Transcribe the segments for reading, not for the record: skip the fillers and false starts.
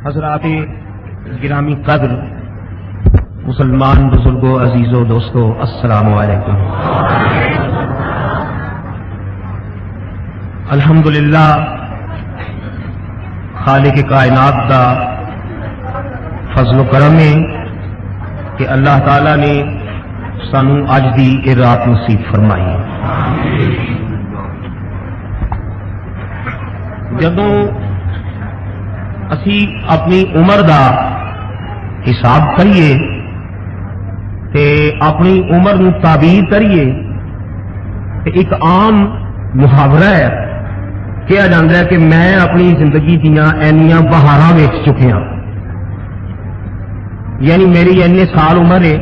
حضرات گرامی قدر، مسلمان بزرگوں، عزیزوں، دوستوں، السلام علیکم۔ الحمدللہ خالق کائنات دا فضل و کرم ہے کہ اللہ تعالی نے سانو اج دی یہ رات نصیب فرمائی۔ جدوں اسی اپنی عمر دا حساب کریے تے اپنی عمر نو تعبیر کریے تے ایک عام محاورہ ہے، کہا جاتا ہے کہ میں اپنی زندگی دیاں اینیاں بہاراں ویکھ چکیا، یعنی میری اینے سال عمر ہے،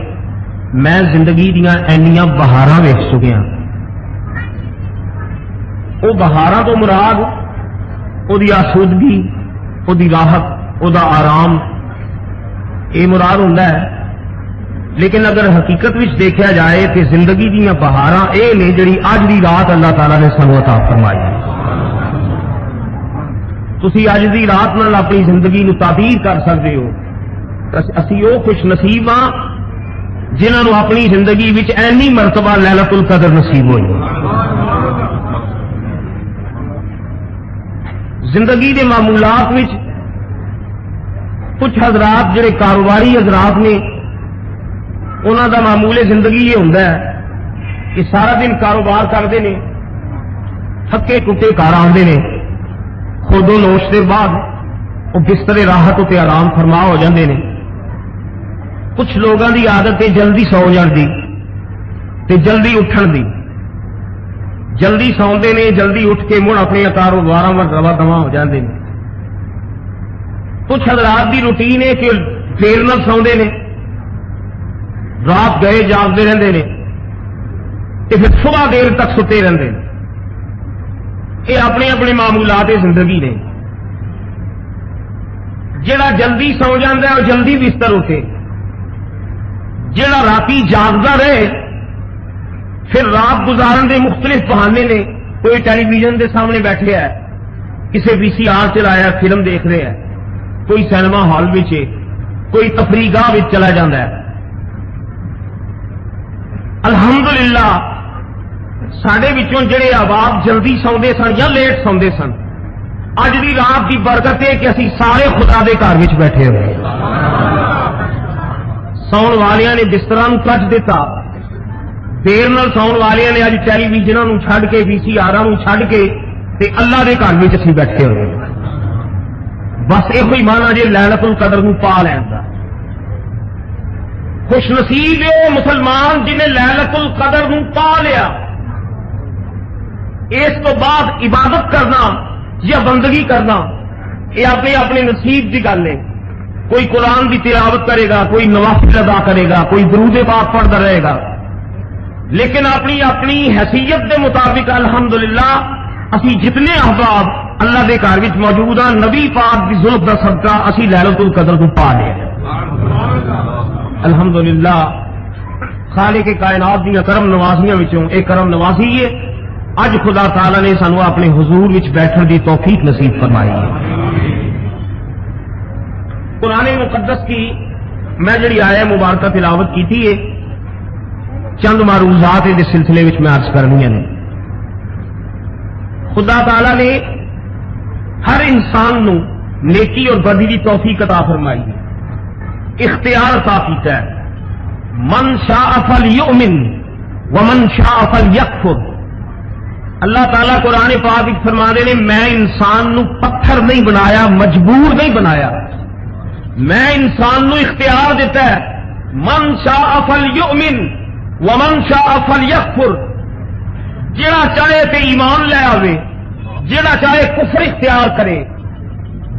میں زندگی دیاں اینیاں بہاراں ویکھ چکیا۔ وہ بہاراں تو مراد او دی آسودگی، او دی راحت، او دا آرام، یہ مراد ہوندا ہے۔ لیکن اگر حقیقت وچ دیکھا جائے کہ زندگی دیاں بہاراں اے نے جڑی اج دی رات اللہ تعالی نے سانو عطا فرمائی ہے۔ تسی اج دی رات نال اپنی زندگی نو تعبیر کر سکتے ہو۔ اسی او خوش نصیب ہاں جنہاں نو اپنی زندگی وچ اینی مرتبہ لیلۃ القدر نصیب ہوئی۔ زندگی دے معمولات وچ کچھ حضرات جڑے کاروباری حضرات نے، انہاں دا معمول زندگی یہ ہوندا ہے کہ سارا دن کاروبار کرتے ہیں، تھکے ٹوٹے گھر آتے ہیں، خود و نوش کے بعد وہ بستر راحت تے آرام فرما ہو جاندے نے۔ کچھ لوگوں کی عادت ہے جلدی سو جان دی تے جلدی اٹھن دی، جلدی سوندے نے، جلدی اٹھ کے مڑ اپنے کاروباراں وچ روا دوا ہو جاندے نے۔ کچھ حضرات دی روٹین ہے کہ دیر نال سوندے نے، رات گئے جاگتے رہتے ہیں، پھر صبح دیر تک ستے رہتے ہیں۔ یہ اپنے اپنے معمولات زندگی نے۔ جڑا جلدی سو جاتا ہے وہ جلدی بستر اٹھے، جڑا راتی جاگتا رہے پھر رات گزارن دے مختلف بہانے نے۔ کوئی ٹیلی ویژن دے سامنے بیٹھے ہے، کسی VCR چلایا فلم دیکھ رہے ہے، کوئی سینما ہال وچ ہے، کوئی تفریح گاہ وچ چلا جاتا ہے۔ الحمدللہ سڈے وچوں جڑے احباب جلدی سوندے سن یا لیٹ سوندے سن، اج دی رات دی برکت ہے کہ اسی سارے خدا دے گھر وچ بیٹھے ہوئے۔ سون والیاں نے بستراں نوں کج دیتا، دیر نال سون والیاں نے اج ٹیلی ویژناں نوں چھڈ کے VCRاں نوں چھڈ کے تے اللہ دے گھر وچ اسی بیٹھے ہوئے۔ بس یہ ہی مانا جی لیلۃ القدر نوں پا لین دا۔ خوش نصیب ہے مسلمان جنہیں لیلۃ القدر نوں پا لیا۔ اس تو بعد عبادت کرنا یا بندگی کرنا یہ اپنے اپنے نصیب کی گل ہے۔ کوئی قرآن کی تلاوت کرے گا، کوئی نوافل ادا کرے گا، کوئی درود پاک پڑھتا رہے گا، لیکن اپنی اپنی حیثیت کے مطابق الحمدللہ اسی جتنے احباب اللہ کے گھر میں موجود ہیں، نبی پاک کی ظلم کا صدقہ اسی لیلۃ القدر کو پا لیا۔ الحمدللہ خالق کائنات دیا کرم نوازیاں وچوں ایک کرم نوازی ہے، اج خدا تعالی نے سانو اپنے حضور وچ بیٹھن دی توفیق نصیب فرمائی ہے۔ قرآن مقدس کی میں جڑی آیا مبارکہ تلاوت کی تھی، چند معروضات دے سلسلے وچ میں عرض کرنی نے۔ خدا تعالی نے ہر انسان نو نیکی اور بدی کی توفیق عطا فرمائی ہے، اختیار عطا کیتا ہے۔ من شاء فلیؤمن ومن شاء فلیکفر۔ اللہ تعالیٰ قرآن پاک فرما دے نے میں انسان نو پتھر نہیں بنایا، مجبور نہیں بنایا، میں انسان نو اختیار دیتا ہے۔ من شاء فلیؤمن ومن شاء فلیکفر، جڑا چاہے تے ایمان لے آوے، جڑا چاہے کفر اختیار کرے،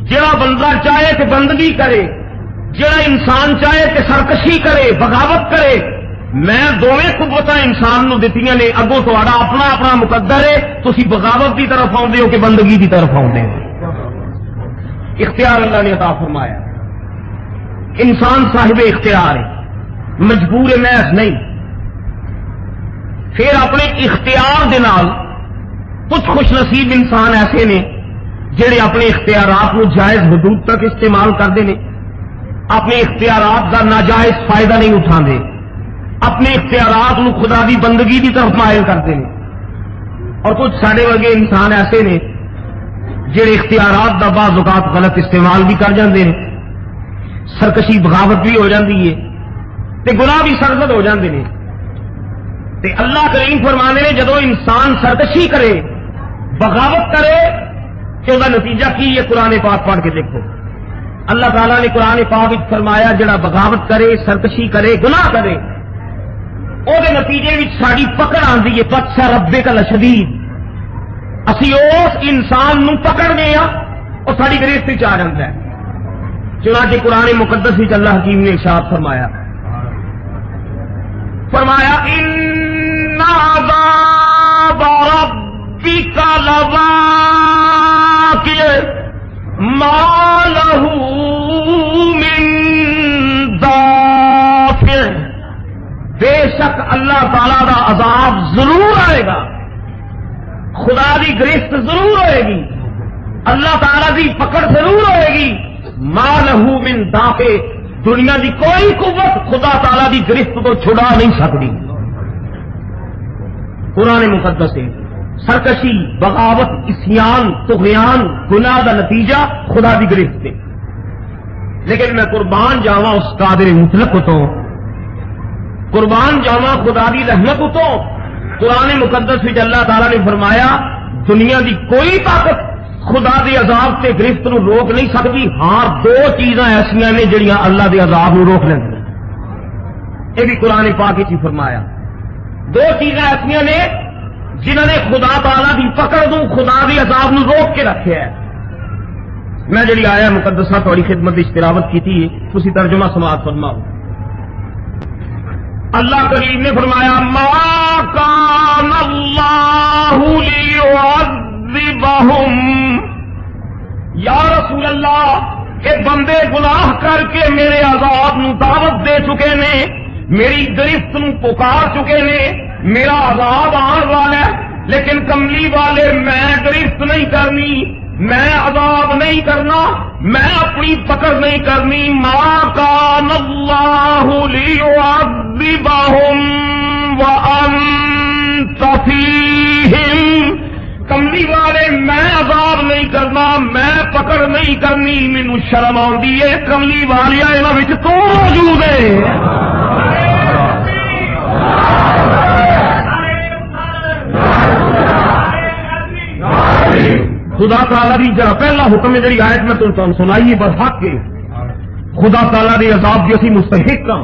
جڑا بندہ چاہے تے بندگی کرے، جڑا انسان چاہے تے سرکشی کرے، بغاوت کرے۔ میں دونوں قوتاں انسان نو دتیاں نے، اگوں تہاڈا اپنا اپنا مقدر ہے، تسی بغاوت کی طرف آؤندے ہو کہ بندگی کی طرف آؤندے ہو۔ اختیار اللہ نے عطا فرمایا۔ انسان صاحب اختیار ہے، مجبور محض نہیں۔ پھر اپنے اختیار دے نال کچھ خوش نصیب انسان ایسے نے جڑے اپنے اختیارات کو جائز حدود تک استعمال کرتے ہیں، اپنے اختیارات کا ناجائز فائدہ نہیں اٹھاتے، اپنے اختیارات کو خدا کی بندگی کی طرف مائل کرتے ہیں، اور کچھ ساڈے ورگے انسان ایسے نے جڑے اختیارات کا بعض اوقات غلط استعمال بھی کر جاندے ہیں، سرکشی بغاوت بھی ہو جاتی ہے تے گناہ بھی سرزد ہو جاندے ہیں۔ تے اللہ کریم فرمانے نے جدو انسان سرکشی کرے، بغاوت کرے، کہ اس کا نتیجہ کی یہ قرآن پاک پڑھ کے دیکھو۔ اللہ تعالیٰ نے قرآن پاک وچ فرمایا جڑا بغاوت کرے، سرکشی کرے، گناہ کرے، وہ نتیجے وچ ساری پکڑ آندی ہے، بطش ربک لشدید۔ اسی اس انسان نو پکڑنے ہاں، اور ساری گرفت وچ آ جاتا ہے۔ چنانچہ قرآن مقدس وچ اللہ حکیم نے ارشاد فرمایا ان عذاب ربک لواقع ما له من دافع، بے شک اللہ تعالی دا عذاب ضرور آئے گا، خدا دی گرفت ضرور ہوئے گی، اللہ تعالی دی پکڑ ضرور ہوئے گی، ما لہ من دافع، دنیا دی کوئی قوت خدا تعالی دی گرفت کو چھڑا نہیں سکتی۔ قرآن مقدس ہے سرکشی، بغاوت، عصیان، طغیان، گناہ دا نتیجہ خدا دی گرفت ہے۔ لیکن میں قربان جاواں اس قادر مطلق تو، قربان جاواں خدا دی رحمت تو، قرآن مقدس وچ اللہ تعالی نے فرمایا دنیا دی کوئی طاقت خدا دی عذاب تے گرفت نو روک نہیں سکتی، ہاں دو چیزاں ایسیاں نے جڑیاں اللہ دے عذاب نو روک لیں۔ یہ بھی قرآن پاک وچ فرمایا دو چیزاں ایسیاں نے جنہوں نے خدا تعالی دی پکڑ نو، خدا دی عذاب نو روک کے رکھے ہے۔ میں جڑی آیا مقدسہ تھوڑی خدمت کی تلاوت کی تھی، اسی ترجمہ سماعت فرماؤ۔ اللہ کریم نے فرمایا ما کان اللہ لیعذبہم، یا رسول اللہ کہ بندے گناہ کر کے میرے عذاب نو دعوت دے چکے نے، میری گرفت نو پکار چکے نے، میرا عذاب آن والا ہے، لیکن کملی والے میں گرفت نہیں کرنی، میں عذاب نہیں کرنا، میں اپنی پکڑ نہیں کرنی۔ ما کان اللہ لیعذبہم وانت فیہم، کملی والے میں عذاب نہیں کرنا، میں پکڑ نہیں کرنی، مینو شرم آتی ہے، کملی والیا یہاں وچ تو موجود ہے۔ خدا تعالیٰ دی جڑا پہلا حکم ہے جڑی آیت میں تم سنائی بس حق کے، خدا تعالیٰ دی عذاب دی اسی مستحق ہاں،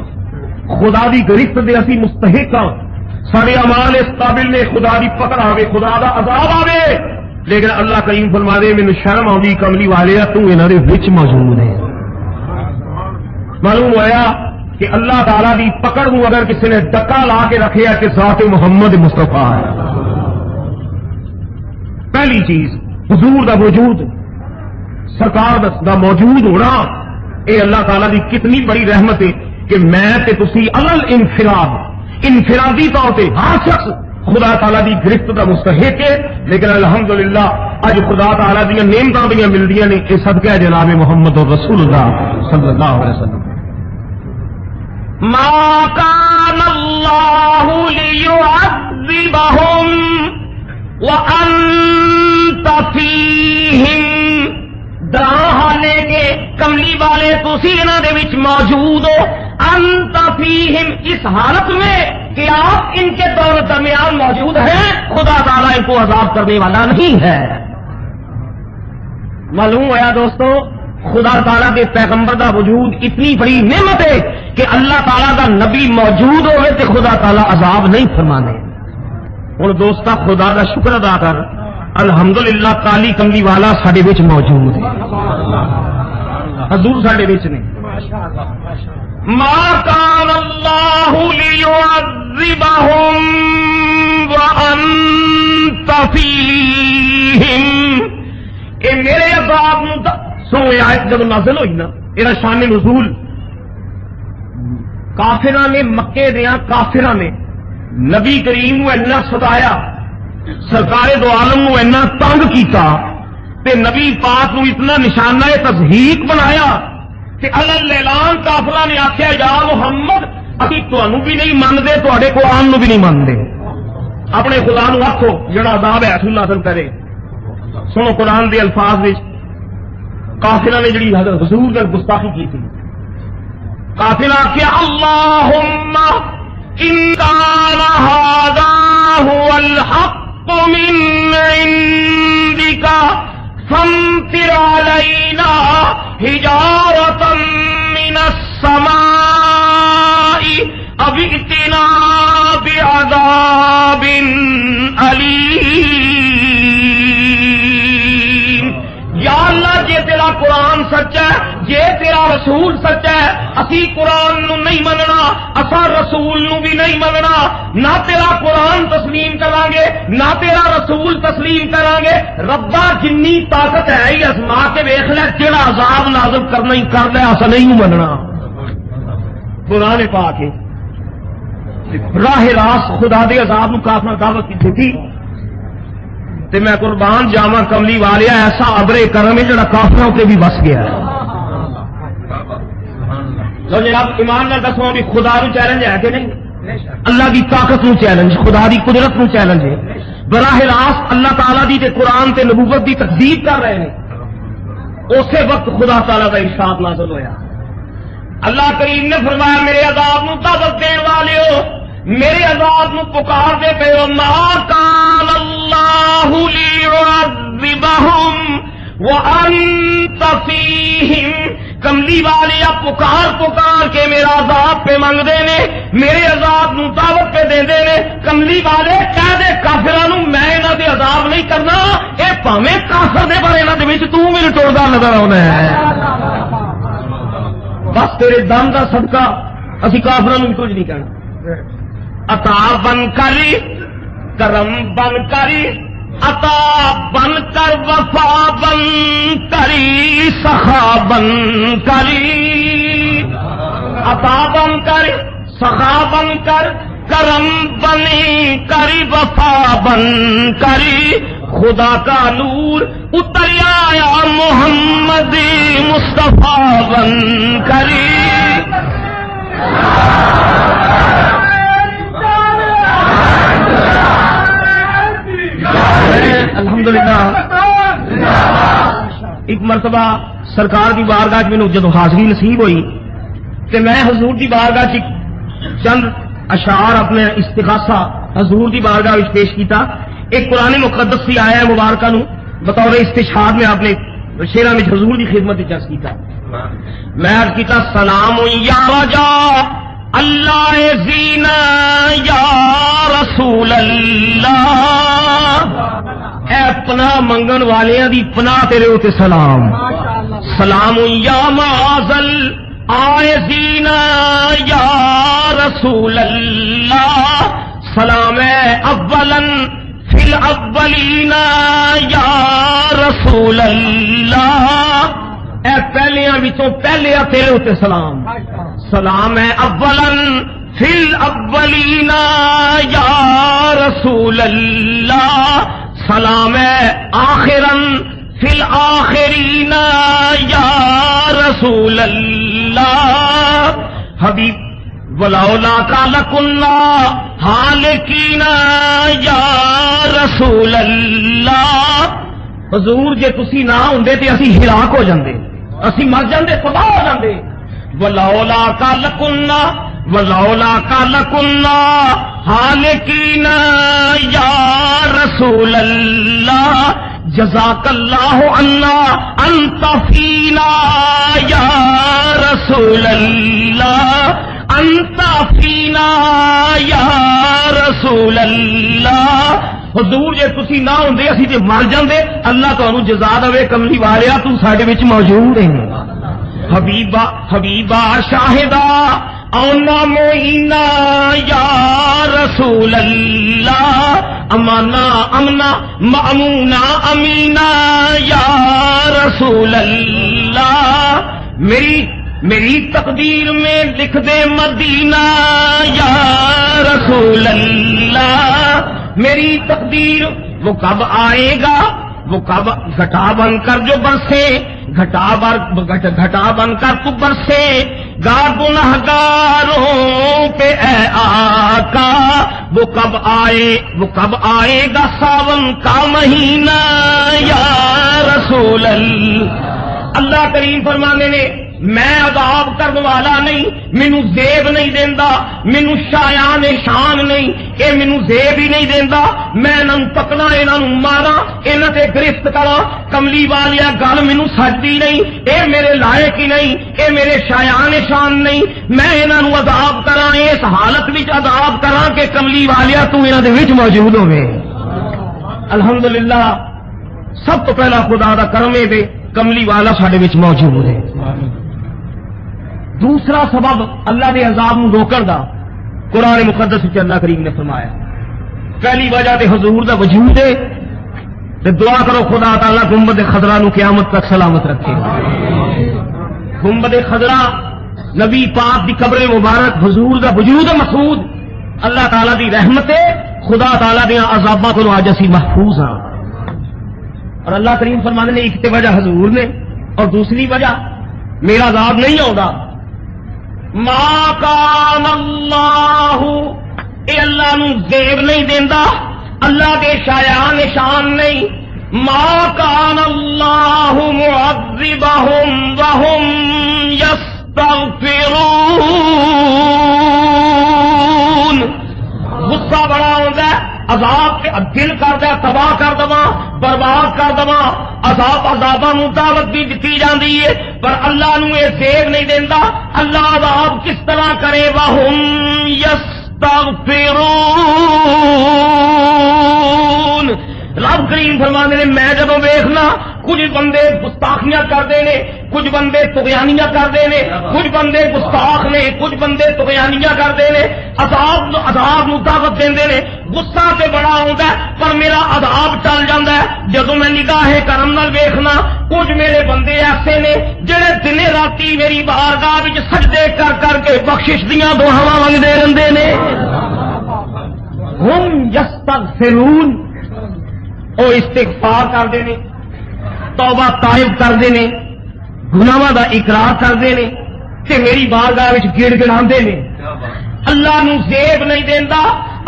خدا دی گرفت دے اسی مستحق ہاں، سارے اعمال اس قابل نے خدا دی پکڑ آوے، خدا دا عذاب آوے، لیکن اللہ کریم فرما دے مینوں شرم آؤندی کملی والے تو انہاں دے وچ موجود ہے۔ معلوم ہوا کہ اللہ تعالیٰ دی پکڑ کو اگر کسی نے ڈکا لا کے رکھے ہے کہ ذات محمد مصطفیٰ ہے۔ پہلی چیز حضور دا وجود، سرکار دا موجود ہونا، اے اللہ تعالیٰ دی کتنی بڑی رحمت ہے کہ میں تے تسی علل انفراد، انفرادی طور پہ ہر شخص خدا تعالیٰ دی گرفت دا مستحق ہے، لیکن الحمدللہ اج خدا تعالیٰ دیا نعمتاں بھی ملدیاں نے، یہ صدقہ جناب محمد رسول اللہ صلی اللہ علیہ وسلم۔ ما کان اللہ لیعذبہم وَأَنْتَ فِيهِمْ، حالے کے کملی والے تسی انہاں دے وچ موجود ہو، انت فیہم، اس حالت میں کہ آپ ان کے درمیان موجود ہیں، خدا تعالیٰ ان کو عذاب کرنے والا نہیں ہے۔ معلوم ہوا دوستو خدا تعالیٰ کے پیغمبر دا وجود اتنی بڑی نعمت ہے کہ اللہ تعالیٰ دا نبی موجود ہوئے تو خدا تعالیٰ عذاب نہیں فرمانے۔ ہوں دوستا خدا کا شکر ادا کر، الحمدللہ کالی کملی والا ساڈے وچ موجود ہے، حضور ساڈے وچ نے۔ ما کان اللہ لیعذبہم وانت فیہم، اے میرے عذاب نو سوئے آیت جب نازل ہوئی نا، یہ شان نزول کافراں نے، مکے دیاں کافراں نے نبی کریم کو اینا ستایا، سرکار دو عالم کو اینا تنگ کیتا تے نبی پاک نو اتنا نشانہ تضحیق بنایا کہ اعلان کافراں نے آخیا یا محمد ابھی تمہوں بھی نہیں مانتے تواڈے قرآن نو بھی نہیں مانتے اپنے خدا نو آکھو جڑا عذاب ہے رسول نازل کرے سنو قرآن دے الفاظ وچ کافراں نے جڑی حضرت حضور نے گستاخی کی تھی کافراں آخیا اللہم ان کان ھذا ھو الحق من عندک فامطر علینا حجارۃ من السماء او ائتنا بعذاب علیم یا اللہ جے تیرا قرآن سچ ہے جے تیرا رسول سچ ہے اسی قرآن نو نہیں مننا اسا رسول نو بھی نہیں مننا نہ تیرا قرآن تسلیم کران گے نہ تیرا رسول تسلیم کران گے ربا جنی طاقت ہے ہی ازما کے ویکھ لے جڑا عذاب نازل کرنا ہی کر لے اسا نہیں مننا قرآن پاک ہے راہ راست خدا دے عذاب نو کافر دعوت کی تھی تے میں قربان جاواں کملی والیا ایسا ابرے کرم ہے جڑا کافروں تے بھی بس گیا ہے لو جناب ایمان نال دسو بھی خدا نو چیلنج ہے کہ نہیں اللہ دی طاقت نو چیلنج خدا دی قدرت نو چیلنج ہے براہ راست اللہ تعالی دی تے قرآن تے نبوت دی تکذیب کر رہے ہیں اسی وقت خدا تعالی کا ارشاد نازل ہویا اللہ کریم نے فرمایا میرے عذاب نو دعوت دین والیو میرے عذاب نو پکار دے پے ما کان اللہ لیعذبہم وانت فیہم کملی والے پکار کے میرا عذاب پہ منگتے نے میرے عذاب نو دعوت پہ دے نے کملی والے کہہ دے کافراں نو میں انہاں دے عذاب نہیں کرنا اے پاویں کافر دے پر انہاں دے وچ تو میرے ٹوڑدا نظر آونا ہے بس تیرے دم دا صدقہ اسی کافراں نو کچھ نہیں کہنا عطا بن کری کرم بن کری عطا بن کر وفا بن کری سخا بن کری عطا بن کر سخا بن کر کرم بنی کری وفا بن کری خدا کا نور اتر آیا محمد مصطفیٰ بن کری الحمدللہ ایک مرتبہ سرکار دی بارگاہ میں جدو حاضری نصیب ہوئی کہ میں حضور دی بارگاہ چند اشعار اپنے استغاثہ حضور دی بارگاہ پیش کیتا ایک قرآن مقدس کی آیا مبارکہ نو بطور استشہاد میں آپ نے شیرہ میں حضور دی خدمت جس کیتا میں عرض کیتا سلام یا رجا اللہ زینا یا رسول اللہ اے پناہ منگن والیاں دی پناہ تیرے ہوتے سلام سلام یا معاذل آئے زینا یا رسول اللہ سلام اولاً فی الاولین یا رسول اللہ اے پہلیاں وچوں پہلے تیرے ہوتے سلام سلام ہے اولاً فی الاولین یا رسول اللہ سلام ہے آخراً فی الآخرین یا رسول اللہ حبیب ولولا کا لکنا حالکین یا رسول اللہ حضور جے تسی نہ ہوندے تے اسی ہلاک ہو جاندے اسی مر جاندے تباہ ہو جاندے ولولا کا لکنا حالکین یا رسول اللہ جزاک اللہ عنا انت فینا یا رسول اللہ انت فینا یا رسول اللہ حضور جے تسی نہ ہوندے اسی تے مر جاندے اللہ تانوں جزا دے کملی والیا تو ساڈے وچ موجود ہے حبیبہ شاہدہ اونا موئینا یا رسول اللہ امانا امنا مامونا امینا یا رسول اللہ میری تقدیر میں لکھ دے مدینہ یا رسول اللہ میری تقدیر وہ کب آئے گا وہ کب گھٹا بن کر جو برسے، گھٹا بن کر تو برسے گا گنہگاروں پہ اے آقا، وہ کب آئے گا ساون کا مہینہ یا رسول اللہ کریم فرمانے نے میں عذاب کرنے والا نہیں، مینوں زیب نہیں دیندا، مینوں شایان شان نہیں، اے مینوں زیب ہی نہیں دیندا، میں انہاں نوں پکڑا، انہاں نوں مارا، انہاں تے گرفت کرا، کملی والیا گل مینوں سجدی نہیں، اے میرے لائق ہی نہیں، اے میرے شایان شان نہیں، میں انہاں نوں عذاب کراں، اس حالت وچ عذاب کراں کہ کملی والیا تو انہاں دے وچ موجود ہوے۔ الحمدللہ سب تو پہلا خدا دا کرم ہے کملی والا ساڈے وچ موجود ہے۔ دوسرا سبب اللہ کے عذاب نو روکن دا قرآن مقدس وچ اللہ کریم نے فرمایا، پہلی وجہ تے حضور دا وجود ہے، تے دعا کرو خدا تعالیٰ گنبد خضرا نو قیامت تک سلامت رکھے۔ گنبد خضرا نبی پاک دی قبر مبارک، حضور دا وجود مسعود، اللہ تعالیٰ دی رحمت ہے، خدا تعالیٰ دیا عذاباں کو آج اسی محفوظ ہاں۔ اور اللہ کریم فرمانے نے ایک تے وجہ حضور نے، اور دوسری وجہ میرا عذاب نہیں ہوگا۔ ما کان اللہ، اے اللہ نو زیب نہیں دیندا، اللہ دے شایان شان نہیں۔ ما کان اللہ معذبہم وہم یستغفرون، غصہ بڑا ہوتا ہے، عذاب کے دل کر دیا تباہ کر دواں، برباد کر دواں، عذاباں نو دعوت بھی دیتی جاندی ہے، پر اللہ نو یہ زیب نہیں دیندا۔ اللہ عذاب کس طرح کرے؟ وَهُمْ يَسْتَغْفِرُونَ، رب کریم فرمانے نے میں جدوں ویکھنا کچھ بندے گستاخیاں کرتے ہیں، کچھ بندے طغیانیاں کرتے ہیں، کچھ بندے گستاخ نے، کچھ بندے طغیانیاں کرتے ہیں، عذاب نو دعوت دیندے نے، غصہ تے بڑا ہوندا ہے پر میرا عذاب چل جاندا ہے۔ جدوں میں نگاہ کرم نال ویکھنا کچھ میرے بندے ایسے نے جڑے دن راتی میری بارگاہ وچ سجدے کر کر کے بخشش دیاں دعاواں منگدے رہندے نے۔ ہم یستغفرون، او استغفار کردے نے، توبہ طائب کردے نے، گناہاں دا اقرار کردے نے تے میری بارگاہ وچ گڑ گڑاندے نے۔ اللہ نو زیب نہیں دیندا،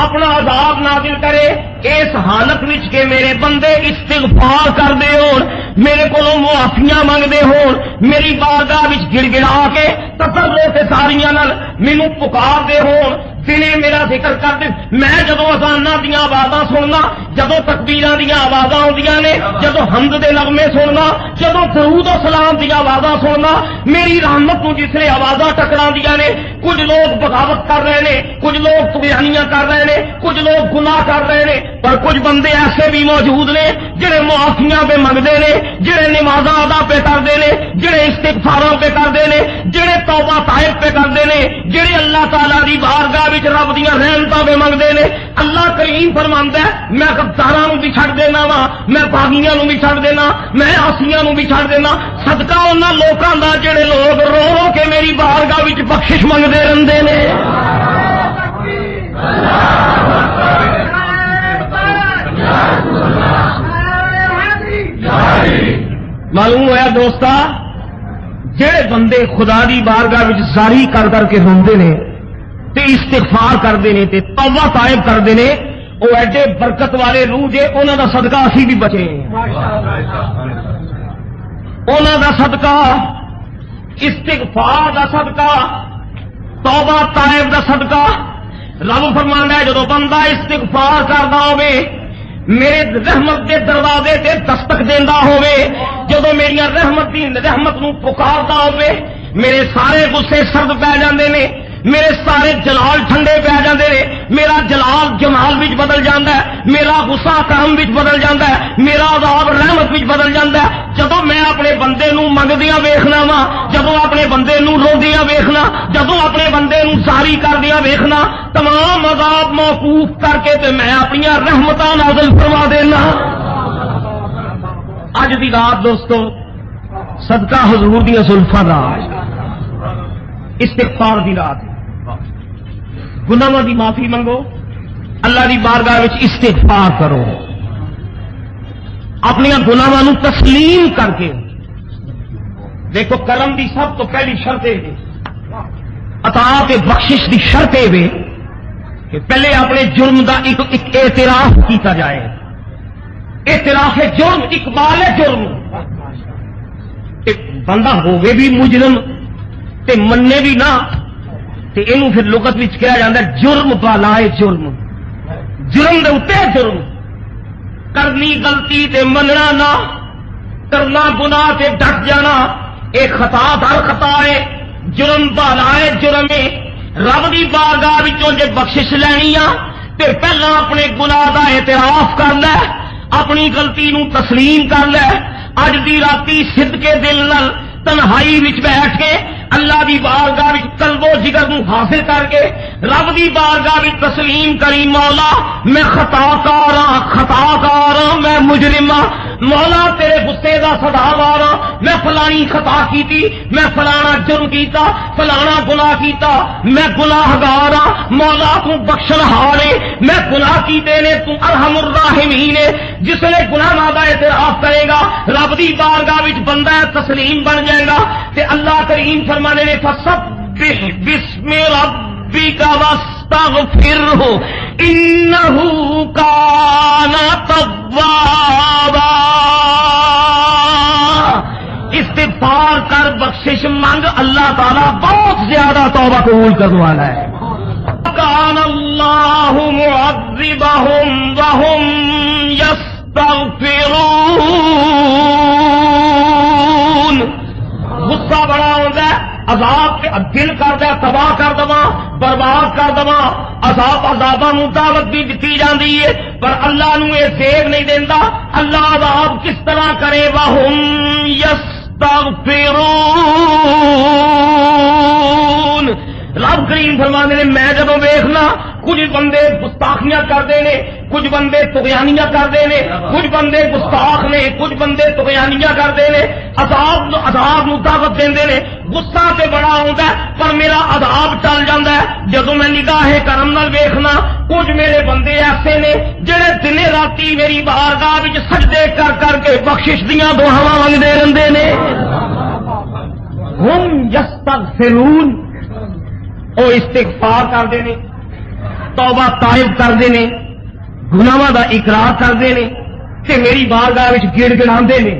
اپنا عذاب نازل کرے اس حالت وچ کہ میرے بندے استغفار کردے ہون، میرے کولوں معافیاں منگدے ہون، میری بارگاہ وچ گڑ گڑا کے تضرع تے ساریاں نال مینوں پکار دے ہون، دنے میرا ذکر کر دے۔ میں جدوں اذاناں دیاں آوازاں سننا، جدوں تکبیراں دیاں آوازاں ہوندیاں نے، جدوں حمد دے نغمے سننا، جدوں درود و سلام دیاں آوازاں سننا، میری رحمت نو جس نے آوازاں ٹکراندیاں نے، کچھ لوگ بغاوت کر رہے نے، کچھ لوگ طغیانیاں کر رہے نے، کچھ لوگ گناہ کر رہے نے، پر کچھ بندے ایسے بھی موجود نے جڑے معافیاں پہ منگدے نے، جڑے نمازاں ادا پہ کردے نے، جڑے استغفاراں پہ کردے نے، جڑے توبہ طائب پہ کردے نے، جڑے اللہ تعالیٰ دی بارگاہ وچ رب دیاں رحمتاں پہ منگدے نے۔ اللہ کریم فرماندا ہے میں غداراں نو بھی چھڈ دینا وا، میں باغیاں نو بھی چھڈ دینا، میں عاصیاں نو بھی چھڈ دینا، صدقہ انہاں لوکاں دا جڑے لوگ رو رو کے میری بارگاہ وچ بخشش منگدے رہندے نے۔ معلوم ہوا دوستا جڑے بندے خدا دی بارگاہ وچ زاری کر کر کے روندے نے تے استغفار کردے نے تے توبہ طائب کردے نے، وہ ایڈے برکت والے روح جے، انہاں دا صدقہ اسی بھی بچے، انہاں دا صدقہ، استغفار دا صدقہ، توبہ طائب دا صدقہ۔ رب فرماندا ہے جدوں بندہ استغفار کردا ہوے، میرے رحمت دے دروازے تے دستک دیندا ہوے، جدوں میری رحمت نو پکاردا ہوے، میرے سارے غصے سرد پہ جاندے نے، میرے سارے جلال ٹھنڈے پہ جاندے نے، میرا جلال جمال وچ بدل جاندا ہے، میرا غصہ کرم وچ بدل جاندا ہے، میرا عذاب رحمت وچ بدل جاندا ہے۔ جدوں میں اپنے بندے نو منگدیاں ویکھنا وا، جدوں اپنے بندے نو روندیاں ویکھنا، جدوں اپنے بندے نو زاری کردیاں ویکھنا، تمام عذاب موقوف کر کے تے میں اپنی رحمتاں نازل فرما دینا۔ اج دی رات دوستو صدقہ حضور دی زلفاں دا استغفار دی رات، گناہاں دی معافی منگو، اللہ دی بارگاہ وچ استغفار کرو، اپنی گناہاں تسلیم کر کے. دیکھو کرم دی سب تو پہلی شرط ہے عطا تے بخشش دی شرط ہے کہ پہلے اپنے جرم دا ایک اعتراف کیتا جائے. اعتراف جرم اقبال جرم. ایک بندہ ہوگے بھی مجرم تے مننے بھی نہ تے اینو پھر لغت وچ کہا جاتا ہے جرم بالائے جرم. جرم دے اوتے جرم. کرنی غلطی تے مننا نہ کرنا گناہ تے ڈٹ جانا ایک خطا در خطا ہے. جرم بالائے جرم ہے. رب دی بارگاہ وچوں جے بخشش لینی آ تے پہلا اپنے گناہ دا اعتراف کر لے. اپنی غلطی نو تسلیم کر لے. اج دی راتی صدقے دل نال تنہائی وچ بیٹھ کے اللہ دی بارگاہ وچ قلب و جگر نو حاصل کر کے رب دی بارگاہ وچ تسلیم کری مولا میں خطا کار ہاں میں مجرم ہاں. مولا تیرے غصے دا سزاوار ہاں. میں فلانی خطا کیتی میں فلانا جرم کیتا فلانا گناہ کیتا میں گناہگار ہاں. مولا تو بخشن ہار ہے. میں گناہ کیتے نے تو ارحم الراحمین ہے. جس نے گناہ دا اعتراف کرے گا رب دی بارگاہ وچ بندہ تسلیم بن جائے گا. تے اللہ کریم فرمانے نے فسبح بسم ربک واستغفرہ انہ کان توابا. استغفار کر بخشش مانگ اللہ تعالیٰ بہت زیادہ توبہ قبول کرنے والا ہے. کان اللہ معذبہم وہم یستغفرون. غصہ بڑا ہوتا ہے عذاب کے دل کر دیا تباہ کر دوا برباد کر دوا. عذاباں دعوت بھی دیتی جاتی ہے پر اللہ نو یہ زیب نہیں دینا. اللہ عذاب کس طرح کرے وہم یستغفرون. رب کریم فرمانے نے میں جب ویکھنا کچھ بندے گستاخیاں کرتے ہیں کچھ بندے طغیانیاں کرتے ہیں کچھ بندے گستاخ نے کچھ بندے طغیانیاں کرتے ہیں عذاب نو دعوت دیندے نے. غصہ تے بڑا ہوتا ہے پر میرا عذاب چل جاتا ہے جدو میں نگاہ کرم نال ویکھنا. کچھ میرے بندے ایسے نے جڑے دن راتی میری بارگاہ وچ سجدے کر کر کے بخشش دیاں دعاواں منگدے رہندے نے. ہم یستغفرون او استغفار کرتے ہیں توبہ طائب کرتے ہیں گناہاں دا اقرار کرتے ہیں تے میری بارگاہ وچ گڑ گڑاندے نے.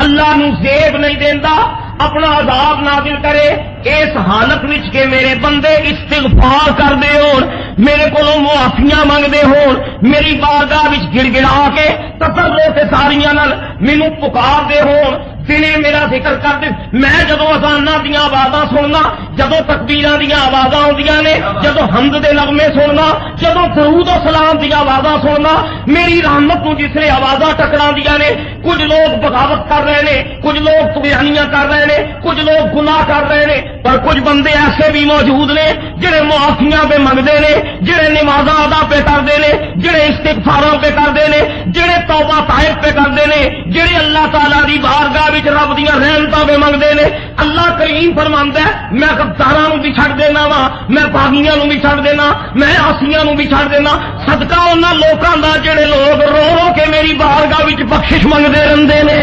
اللہ نو زیب نہیں دیندا اپنا عذاب نازل کرے اس حالت وچ کہ میرے بندے استغفار کرتے ہون میرے کو معافیاں منگتے ہون میری بارگاہ وچ گڑ گڑا کے تسلط سے ساریاں نال مینوں پکارتے ہون. دنے میرا ذکر کرتے میں جدو اذاناں دیاں آوازاں سننا جدو تکبیراں دیاں آوازاں ہوندیاں نے جدو حمد دے نغمے سننا جدو درود و سلام دیاں آوازاں سننا میری رحمت نو جس نے آوازاں ٹکراندیاں نے. کچھ لوگ بغاوت کر رہے نے کچھ لوگ طغیانیاں کر رہے نے کچھ لوگ گناہ کر رہے نے پر کچھ بندے ایسے بھی موجود نے جڑے معافیاں پہ منگتے نے جڑے نمازاں ادا پہ کرتے نے جڑے استغفاراں پہ کرتے نے جڑے توبہ طائب پہ کرتے نے جڑے اللہ تعالیٰ دی بارگاہ رب دیا رحمتاں پہ منگتے ہیں. اللہ کریم فرماندا ہے میں غداراں نو بھی چھڈ دینا وا میں باغیاں نو بھی چھڈ دینا میں عاصیاں نو بھی چھڈ دینا. صدقہ انہاں لوکاں دا جڑے لوگ رو رو کے میری بارگاہ وچ بخشش منگتے رہندے نے.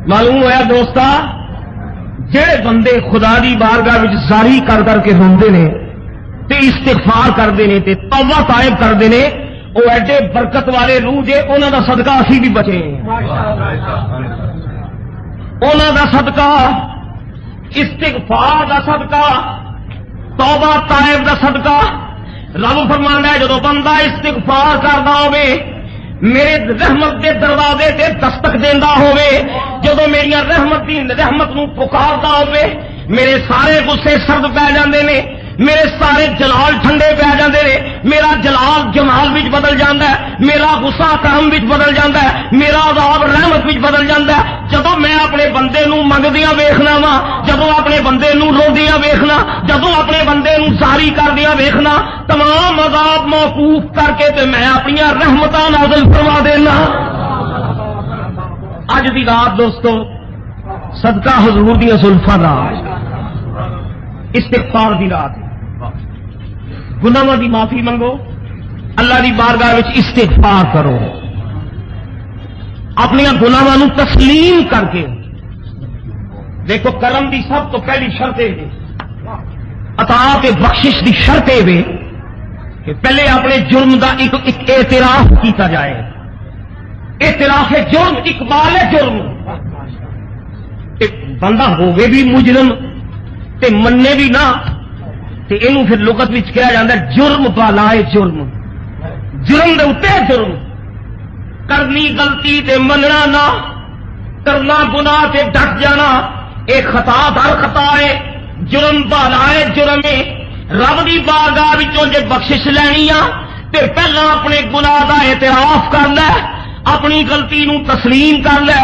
معلوم ہوا دوستا جڑے بندے خدا دی بارگاہ وچ زاری کر کر کے روندے نے تے استغفار کرتے ہیں تے توبہ طائب کرتے ہیں وہ ایڈے برکت والے روح جے انہوں دا صدقہ اسی بھی بچے انہوں دا صدقہ استغفار دا صدقہ توبہ طائب دا صدقہ. رب فرماندا ہے جدو بندہ استغفار کردا ہوے میرے رحمت دے دروازے تے دستک دیندا ہوے جدو میری رحمت نو پکاردا ہوے میرے سارے غصے سرد پی جاندے نے میرے سارے جلال ٹھنڈے پی جاندے نے میرا جلال جمال وچ بدل جاندا ہے میرا غصہ کرم وچ بدل جاندا ہے میرا عذاب رحمت وچ بدل جاندا ہے. جدوں میں اپنے بندے نو منگدیاں ویکھنا وا جدوں اپنے بندے نو روندیاں ویکھنا جدوں اپنے بندے نو زاری کردیاں ویکھنا تمام عذاب موقوف کر کے تے میں اپنی رحمتاں نازل فرما دینا. اج دی رات دوستو صدقہ حضور دی زلفاں دا استغفار دی رات گناہاں دی معافی منگو اللہ دی بارگاہ وچ استغفار کرو اپنی گناہاں نو تسلیم کر کے دیکھو کرم دی سب تو پہلی شرط ہے عطا تے بخشش دی شرط ہے کہ پہلے اپنے جرم دا ایک اعتراف کیتا جائے اعتراف جرم اقبال جرم بندہ ہوگے بھی مجرم تے مننے بھی نہ تے اینو پھر لغت وچ کہا جاتا ہے جرم بالائے جرم جرم دے اوتے جرم کرنی غلطی تے مننا نہ کرنا گناہ تے ڈٹ جانا ایک خطا در خطا ہے جرم بالائے جرم ہے رب دی بارگاہ وچوں جے بخشش لینی آ تے پہلا اپنے گناہ دا اعتراف کر لے اپنی غلطی نو تسلیم کر لے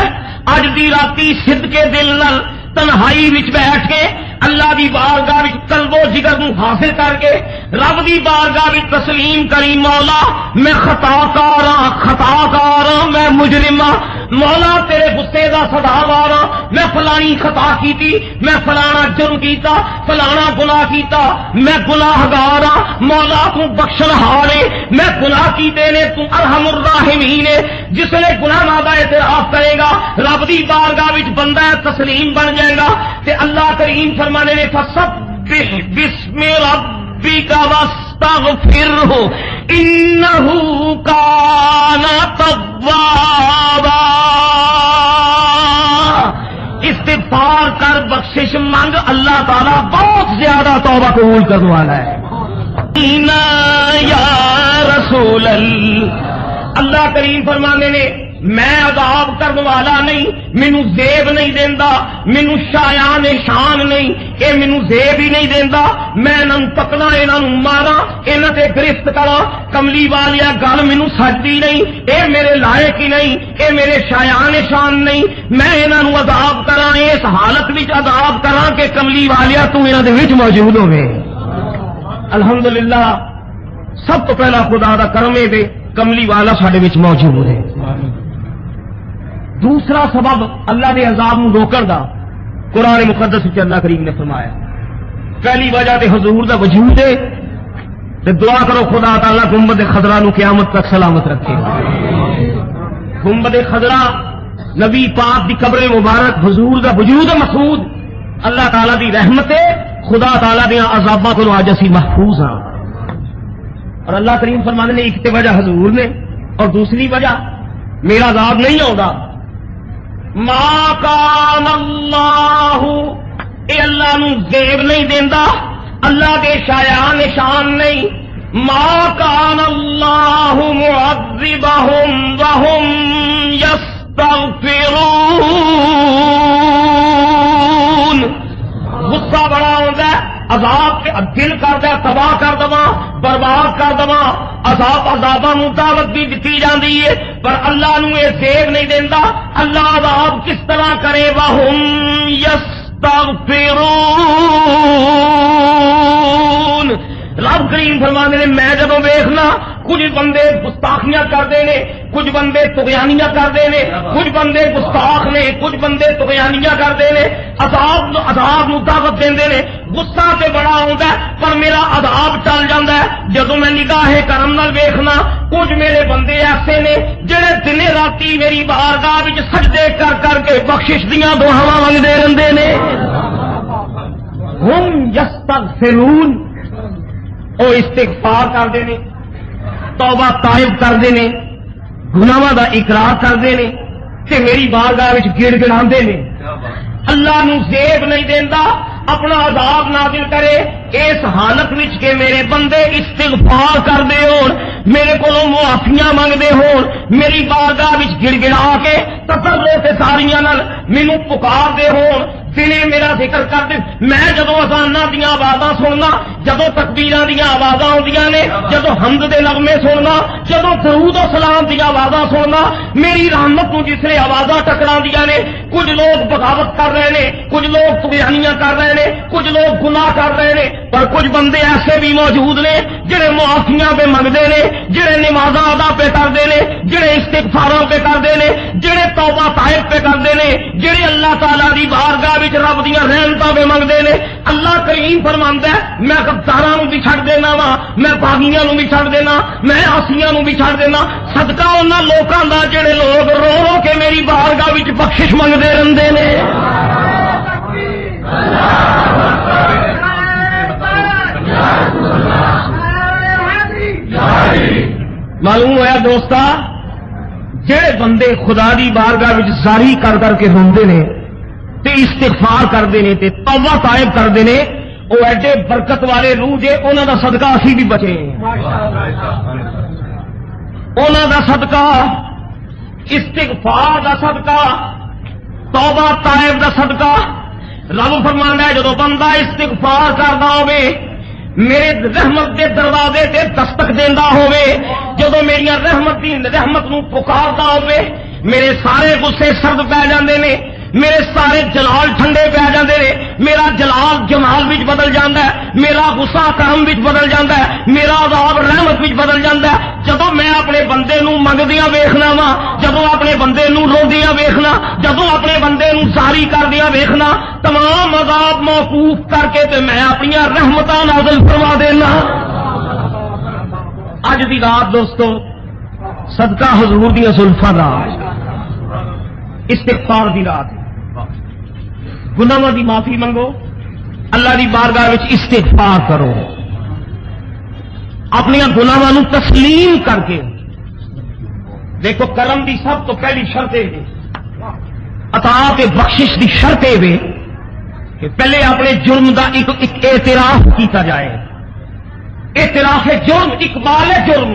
اج دی راتی صدقے دل نال تنہائی وچ بیٹھ کے اللہ دی بارگاہ وچ قلب و جگر نو حاصل کر کے رب دی بارگاہ وچ تسلیم کری مولا میں خطا کار ہاں میں مجرم ہاں مولا تیرے غصے دا سزاوار ہاں میں فلانی خطا کیتی میں فلانا جرم کیتا فلانا گناہ کیتا میں گناہگار ہاں مولا تو بخشن ہارے میں گناہ کیتے نے تو ارحم الراحمین ہے جس نے گناہ دا اعتراف کرے گا رب دی بارگاہ وچ بندہ تسلیم بن جائے گا تے اللہ کریم فرمانے نے فسبح بسم ربک واستغفرہ انہ کان توابا استغفار کر بخشش مانگ اللہ تعالی بہت زیادہ توبہ قبول کرنے والا ہے یا رسول اللہ کریم فرمانے نے میں عذاب کرنے والا نہیں مینوں زیب نہیں دیندا مینوں شایان شان نہیں اے مینوں زیب ہی نہیں دیندا میں انہاں پکڑا انہاں نوں مارا انہاں تے گرفت کرا کملی والیا گل مینوں سجدی نہیں اے میرے لائق ہی نہیں اے میرے شایان شان نہیں میں انہاں نوں عذاب کراں اس حالت وچ عذاب کراں کہ کملی والیا تو انہاں دے وچ موجود ہوے الحمدللہ سب تو پہلا خدا دا کرم ہے دے کملی والا ساڈے وچ موجود ہے دوسرا سبب اللہ کے عذاب نو روکن دا قرآن مقدس وچ اللہ کریم نے فرمایا پہلی وجہ تے حضور دا وجود ہے تے دعا کرو خدا تعالی گنبد خضرا نو قیامت تک سلامت رکھے گنبد خضرا نبی پاک دی قبر مبارک حضور دا وجود مسعود اللہ تعالی دی رحمت ہے خدا تعالی دیا عذاباں کو اج اسی محفوظ ہاں اور اللہ کریم فرمانے نے ایک تے وجہ حضور نے اور دوسری وجہ میرا عذاب نہیں آؤں ما کان اللہ اے اللہ نو زیب نہیں دیندا اللہ کے شایان نشان نہیں ما کان اللہ معذبہم وہم یستغفرون غصہ بڑا ہوتا ہے عذاب کے دل کر دیا تباہ کر دوا برباد کر دوا عذاباں نو دعوت بھی دیتی جاندی ہے پر اللہ نو یہ زیب نہیں دیندا اللہ عذاب کس طرح کرے وہم یستغفرون رب کریم فرمانے نے میں جدوں ویکھنا کچھ بندے گستاخیاں کرتے ہیں کچھ بندے طغیانیاں کرتے ہیں کچھ بندے گستاخ نے کچھ بندے طغیانیاں کرتے ہیں عذاب نو دعوت دیندے نے غصہ تے بڑا آتا ہے پر میرا عذاب چل جاتا ہے جدوں میں نگاہ کرم نال ویکھنا کچھ میرے بندے ایسے نے جڑے دن راتی میری بارگاہ وچ سجدے کر کر کے بخشش دیاں دعاواں منگدے رہندے نے ہم یستغفرون او استغفار کرتے ہیں توبہ طائب کرتے ہیں گناہاں دا اقرار کرتے ہیں تے میری بارگاہ وچ گڑ گڑاندے نے اللہ نو زیب نہیں دیندا اپنا عذاب نازل کرے اس حالت وچ کہ میرے بندے استغفار کرتے ہون میرے کولوں معافیاں منگتے ہون میری بارگاہ وچ گڑ گڑا کے تسلے تے ساریاں نال مینوں پکارتے ہون دنے میرا ذکر کر دے میں جدو اذاناں دیاں آوازاں سننا جدو تکبیراں دیاں آوازاں ہوندیاں نے جدو حمد دے نغمے سننا جدو درود و سلام دیاں آوازاں سننا میری رحمت نو جسے آوازاں ٹکراندیاں نے کچھ لوگ بغاوت کر رہے نے کچھ لوگ طغیانیاں کر رہے نے کچھ لوگ گناہ کر رہے نے پر کچھ بندے ایسے بھی موجود نے جڑے معافیاں پہ منگتے ہیں، جڑے نمازاں ادا پہ کرتے ہیں، جڑے استغفاراں پہ کرتے ہیں، جڑے توبہ طائب پہ کرتے ہیں، جڑے اللہ تعالیٰ دی بارگاہ وچ رب دیاں رحمتاں پہ منگتے ہیں، اللہ کریم فرماندا ہے میں غداراں نوں بھی چھڈ دینا وا، میں باغیاں نوں بھی چھڈ دینا، میں عاصیاں نوں بھی چھڈ دینا، صدقہ انہاں لوکاں دا جڑے لوگ رو رو کے میری بارگاہ وچ بخشش منگتے رہندے نے۔ معلوم ہوا دوستا جڑے بندے خدا دی بارگاہ وچ زاری کر کر کے روندے نے تے استغفار کرتے ہیں تے توبہ طائب کرتے ہیں، وہ ایڈے برکت والے روح جے انہاں دا صدقہ اسی بھی بچے، انہاں دا صدقہ، استغفار دا صدقہ، توبہ طائب دا صدقہ۔ رب فرماندا ہے جدو بندہ استغفار کردا ہوے، میرے رحمت دے دروازے تے دستک دیندا ہوے، جدو میری رحمت نو پکاردا ہوے، میرے سارے غصے سرد پی جاندے نے، میرے سارے جلال ٹھنڈے پی جاندے نے، میرا جلال جمال وچ بدل جاندا ہے، میرا غصہ کرم وچ بدل جاندا ہے، میرا عذاب رحمت وچ بدل جاندا ہے۔ جدوں میں اپنے بندے نو منگدیاں ویکھنا وا، جدوں اپنے بندے نو روندیاں ویکھنا، جدوں اپنے بندے نو زاری کردیاں ویکھنا، تمام عذاب موقوف کر کے تے میں اپنی رحمتاں نازل فرما دینا۔ اج دی رات دوستو صدقہ حضور دی زلفاں دا استغفار دی رات، گناہاں دی معافی منگو، اللہ دی بارگاہ وچ استغفار کرو، اپنی گناہاں نو تسلیم کر کے۔ دیکھو کرم دی سب تو پہلی شرط ہے، عطا تے بخشش دی شرط ہے کہ پہلے اپنے جرم دا ایک اعتراف کیتا جائے، اعتراف جرم، اقبال جرم۔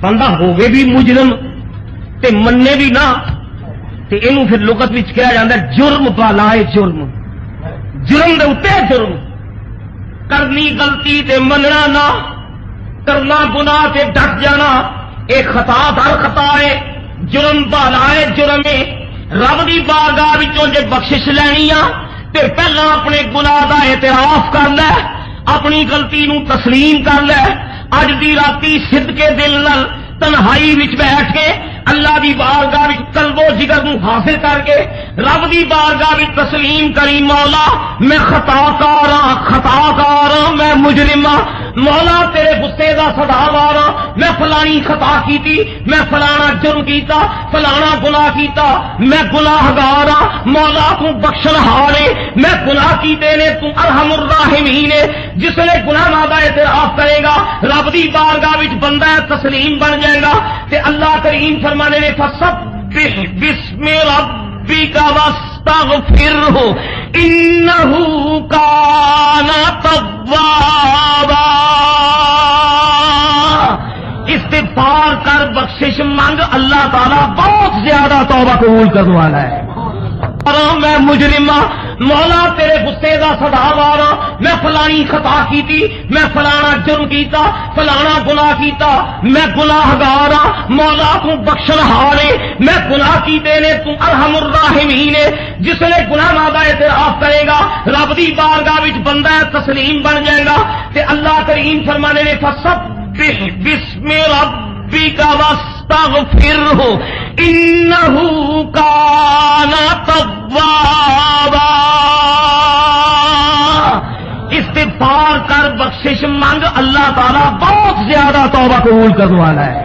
بندہ ہوگے بھی مجرم تے مننے بھی نہ تے اینو پھر لغت وچ کہا جاتا ہے جرم بالائے جرم، جرم دے اتے جرم، کرنی غلطی تے مننا نہ، کرنا گناہ تے ڈٹ جانا، ایک خطا در خطا ہے، جرم بالائے جرم ہے۔ رب دی بارگاہ وچوں جے بخشش لینی آ تے پہلا اپنے گناہ دا اعتراف کر لے، اپنی غلطی نو تسلیم کر لے۔ اج دی راتی صدقے دل نال تنہائی وچ بیٹھ کے اللہ دی بارگاہ وچ قلب و جگر نو حاصل کر کے رب دی بارگاہ وچ تسلیم کری، مولا میں خطا کار ہاں، میں مجرم ہاں، مولا تیرے غصے دا سزاوار ہاں، میں فلانی خطا کیتی، میں فلانا جرم کیتا، فلانا گناہ کیتا، میں گناہگار ہاں، مولا تو بخشن ہارے، میں گناہ کیتے نے تو ارحم الراحمین ہے۔ جس نے گناہ دا اعتراف کرے گا رب دی بارگاہ وچ بندہ تسلیم بن جائے گا تے اللہ کریم فرمانے نے فسبح بسم ربک واستغفرہ انہ کان توابا۔ استغفار کر، بخشش مانگ، اللہ تعالیٰ بہت زیادہ توبہ قبول کرنے والا ہے۔ میں مجرم ہاں، مولا تیرے غصے دا سزاوار ہاں، میں فلانی خطا کیتی، میں فلانا جرم کیتا، فلانا گناہ کیتا، میں گناہگار ہاں، مولا تو بخشن ہارے، میں گناہ کیتے نے تو ارحم الراحمین ہے۔ جس نے گناہ دا اعتراف کرے گا رب دی بارگاہ وچ بندہ تسلیم بن جائے گا تے اللہ کریم فرمانے نے فسبح بسم ربک واستغفرہ انہ کان توابا۔ استغفار کر، بخشش مانگ، اللہ تعالیٰ بہت زیادہ توبہ قبول کرنے والا ہے۔